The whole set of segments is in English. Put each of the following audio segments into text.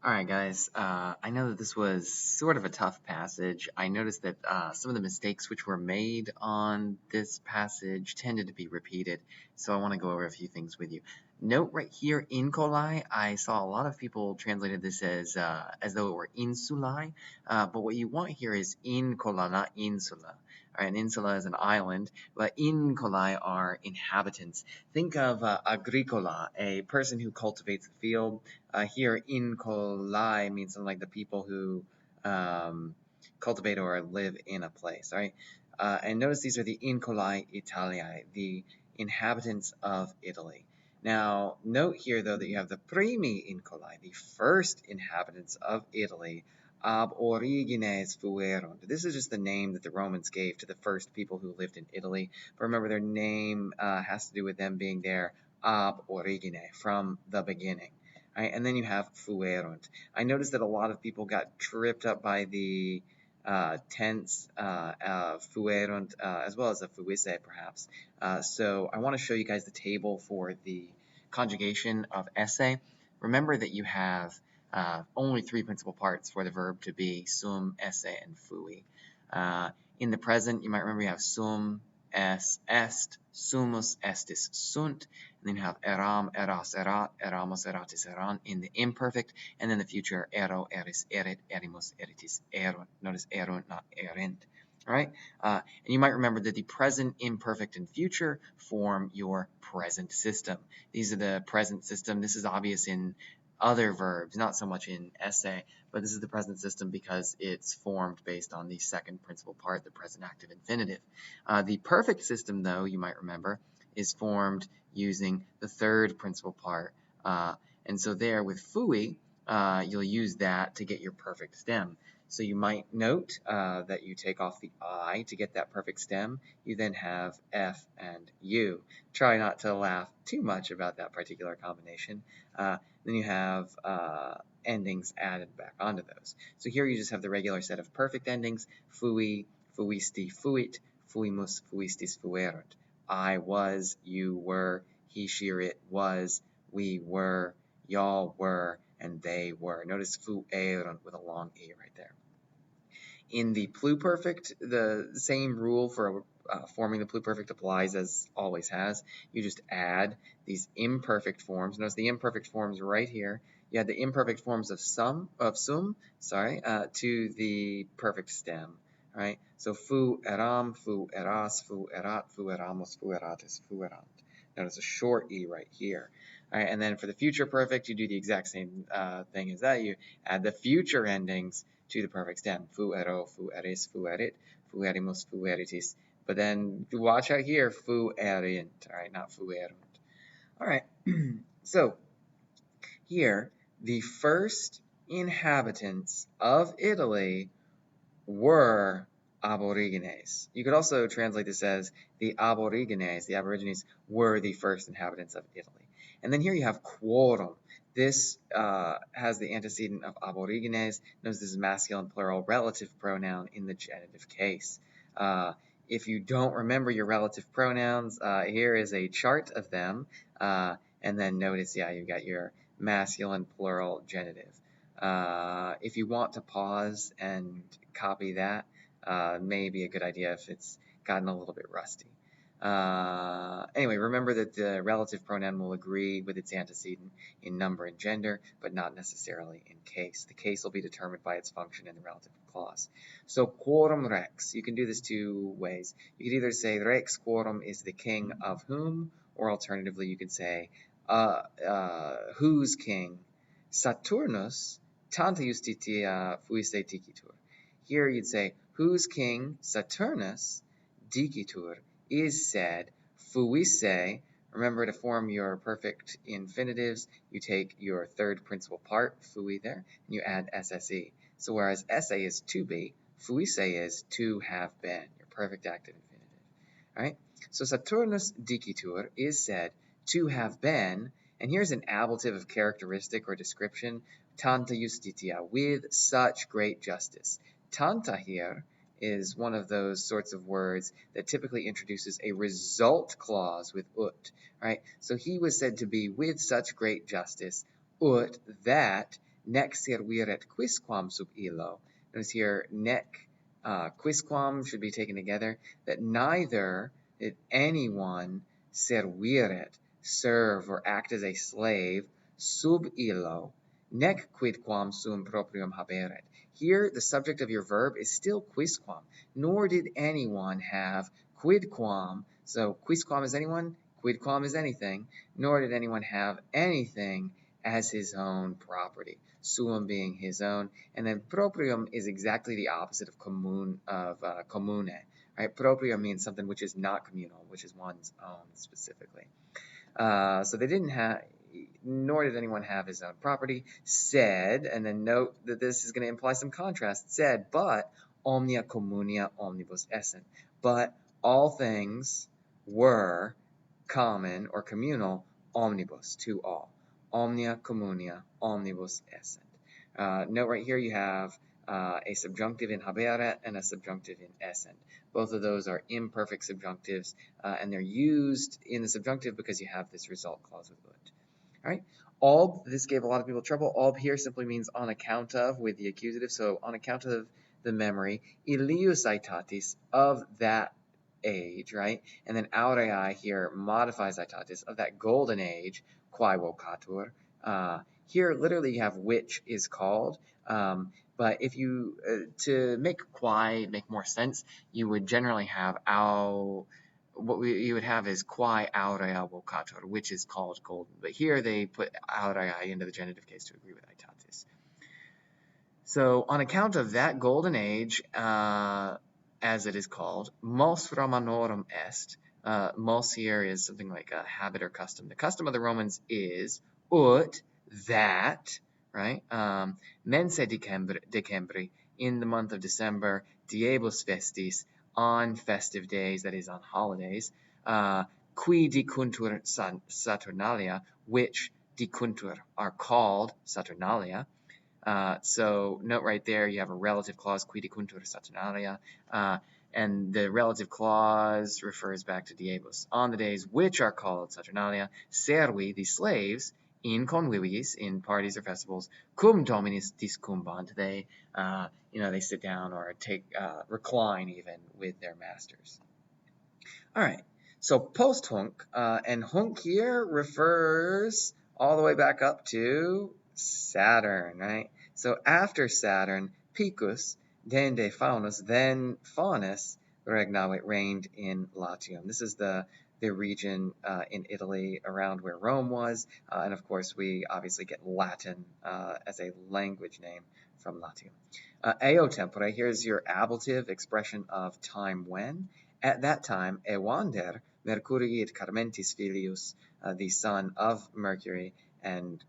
Alright guys, I know that this was sort of a tough passage. I noticed that some of the mistakes which were made on this passage tended to be repeated, so I want to go over a few things with you. Note right here, incolae, I saw a lot of people translated this as though it were insulae, but what you want here is incola, not insula. Alright, an insula is an island, but incolae are inhabitants. Think of agricola, a person who cultivates the field. Here, incolai means something like the people who cultivate or live in a place, right? And notice these are the incolai Italiae, the inhabitants of Italy. Now, note here, though, that you have the primi incolai, the first inhabitants of Italy, ab origines fuerunt. This is just the name that the Romans gave to the first people who lived in Italy. But remember, their name has to do with them being there ab origine, from the beginning. Right? And then you have fuerunt. I noticed that a lot of people got tripped up by the tense fuerunt, as well as the fuisse, perhaps. So I want to show you guys the table for the conjugation of esse. Remember that you have only three principal parts for the verb to be: sum, esse, and fui. In the present, you might remember you have sum, est, sumus, estis, sunt, and then you have eram, eras, erat, eramos, eratis, eran in the imperfect, and then the future, ero, eris, erit, erimus, eritis, erunt. Notice erunt, not erint. All right, and you might remember that the present, imperfect, and future form your present system. These are the present system. This is obvious in other verbs, not so much in esse, but this is the present system because it's formed based on the second principal part, the present active infinitive. The perfect system, though, you might remember, is formed using the third principal part. And so there with fui, you'll use that to get your perfect stem. So you might note that you take off the I to get that perfect stem. You then have F and U. Try not to laugh too much about that particular combination. Then you have endings added back onto those. So here you just have the regular set of perfect endings: fui, fuisti, fuit, fuimus, fuistis, fuerunt. I was, you were, he, she, or it was, we were, y'all were, and they were. Notice fuerunt with a long E right there. In the pluperfect, the same rule for forming the pluperfect applies as always has. You just add these imperfect forms. Notice the imperfect forms right here. You add the imperfect forms of sum, to the perfect stem. Right? So fu eram, fu eras, fu erat, fu eramos, fu eratis, fu erant. Notice a short E right here. All right, and then for the future perfect, you do the exact same thing as that. You add the future endings to the perfect stem: fuero, fueris, fuerit, fuerimus, fueritis. But then watch out here, fuerint, all right, not fuerunt. All right, so here, the first inhabitants of Italy were aborigines. You could also translate this as the aborigines, the aborigines, were the first inhabitants of Italy. And then here you have quorum. This has the antecedent of aborigines. Notice this is masculine plural relative pronoun in the genitive case. If you don't remember your relative pronouns, here is a chart of them. And then notice, you've got your masculine plural genitive. If you want to pause and copy that, may be a good idea if it's gotten a little bit rusty. Anyway, remember that the relative pronoun will agree with its antecedent in number and gender, but not necessarily in case. The case will be determined by its function in the relative clause. So quorum rex, you can do this two ways. You could either say rex quorum is the king of whom, or alternatively you could say whose king, Saturnus tanta justitia fuisse dicitur. Here you'd say whose king, Saturnus, dicitur, is said, fuisse. Remember, to form your perfect infinitives, you take your third principal part, fui there, and you add sse. So whereas esse is to be, fuisse is to have been, your perfect active infinitive. All right? So Saturnus dicitur is said to have been, and here's an ablative of characteristic or description: tanta justitia, with such great justice. Tanta here is one of those sorts of words that typically introduces a result clause with ut, right? So he was said to be with such great justice, ut, that nec serviret quisquam sub illo. Notice here, nec quisquam should be taken together, that neither did anyone serviret, serve or act as a slave, sub illo, nec quidquam sum proprium haberet. Here, the subject of your verb is still quisquam, nor did anyone have quidquam. So quisquam is anyone, quidquam is anything, nor did anyone have anything as his own property. Suum being his own, and then proprium is exactly the opposite of commune, right? Propria means something which is not communal, which is one's own specifically. So they didn't have, nor did anyone have his own property. Said, and then note that this is going to imply some contrast. Said, but omnia communia omnibus essent. But all things were common or communal, omnibus, to all. Omnia communia omnibus essent. Note right here you have a subjunctive in haberet and a subjunctive in essent. Both of those are imperfect subjunctives, and they're used in the subjunctive because you have this result clause with it. All right. Alb, this gave a lot of people trouble. Alb here simply means on account of with the accusative, so on account of the memory. Ilius aetatis, of that age, right? And then aureae here modifies aetatis, of that golden age, quae vocatur. Here, literally, you have which is called. But if you, to make quae make more sense, you would generally have you would have is quae aurea vocatur, which is called golden. But here they put aurea into the genitive case to agree with aetatis. So on account of that golden age, as it is called, mos Romanorum est. Mos here is something like a habit or custom. The custom of the Romans is ut, that, right? Mense decembri, in the month of December, diebus festis, on festive days, that is on holidays, qui dicuntur Saturnalia, which dicuntur are called Saturnalia. So note right there, you have a relative clause, qui dicuntur Saturnalia, and the relative clause refers back to diebus. On the days which are called Saturnalia, servi, the slaves, in conviviis, in parties or festivals, cum dominis discumbant, they sit down or recline even with their masters. All right, so post hunc, and hunc here refers all the way back up to Saturn, right? So after Saturn, Picus, dende Faunus, then Faunus regnavit, reigned in Latium. This is the region in Italy around where Rome was, and of course we obviously get Latin as a language name from Latium. Eo tempore, here's your ablative expression of time when. At that time, Evander, Mercurii et Carmentis filius, the son of Mercury and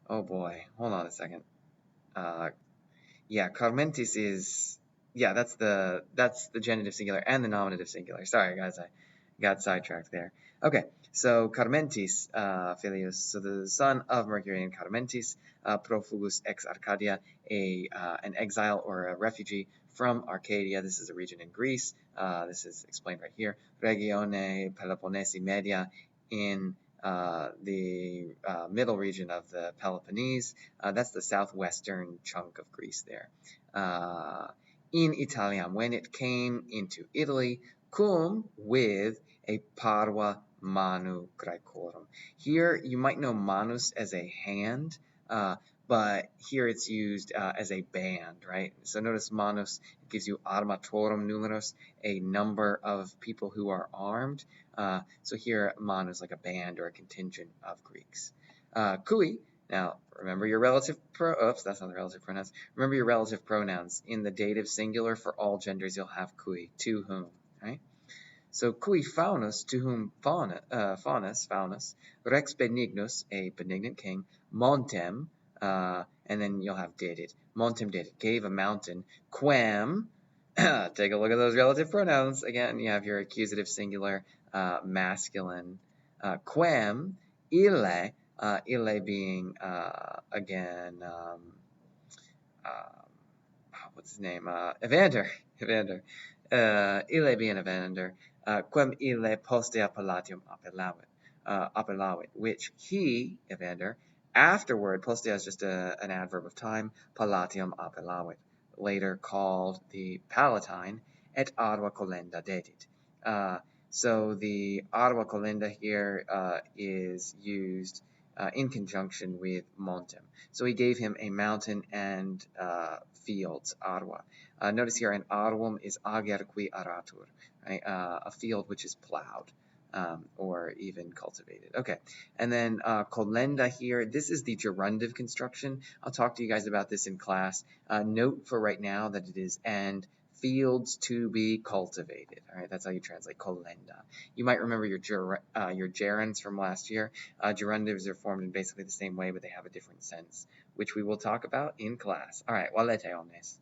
oh boy, hold on a second. Carmentis is, that's the genitive singular and the nominative singular. Sorry guys, I got sidetracked there. Okay, so Carmentis filius, so the son of Mercury and Carmentis, profugus ex Arcadia, an exile or a refugee from Arcadia. This is a region in Greece. This is explained right here. Regione Peloponnesi Media, in the middle region of the Peloponnese. That's the southwestern chunk of Greece there. In Italiam, when it came into Italy, cum, with a parva manu Graecorum. Here you might know manus as a hand, but here it's used as a band, right? So notice manus gives you armatorum numeros, a number of people who are armed. So here manus like a band or a contingent of Greeks. Cui, now remember your relative that's not the relative pronouns. Remember your relative pronouns. In the dative singular for all genders, you'll have cui, to whom, right? So cui faunus, to whom faunus, rex benignus, a benignant king, montem, and then you'll have dated. Montem dated, gave a mountain. Quem, take a look at those relative pronouns. Again, you have your accusative singular, masculine. Quem, ille being, again, what's his name? Evander. Ille being Evander. Quem ille postea Palladium appellavit. apelawit, which he, Evander, afterward, postea is just an adverb of time, Palatium apelawit, later called the Palatine, et ardua colenda dedit. So the ardua colenda here is used in conjunction with montem. So he gave him a mountain and fields, ardua. Notice here an arduum is ager qui aratur, right? A field which is plowed. Or even cultivated. Okay, and then colenda here, this is the gerundive construction. I'll talk to you guys about this in class. Note for right now that it is and fields to be cultivated. All right, that's how you translate colenda. You might remember your gerunds from last year. Gerundives are formed in basically the same way, but they have a different sense, which we will talk about in class. All right, valete omnes.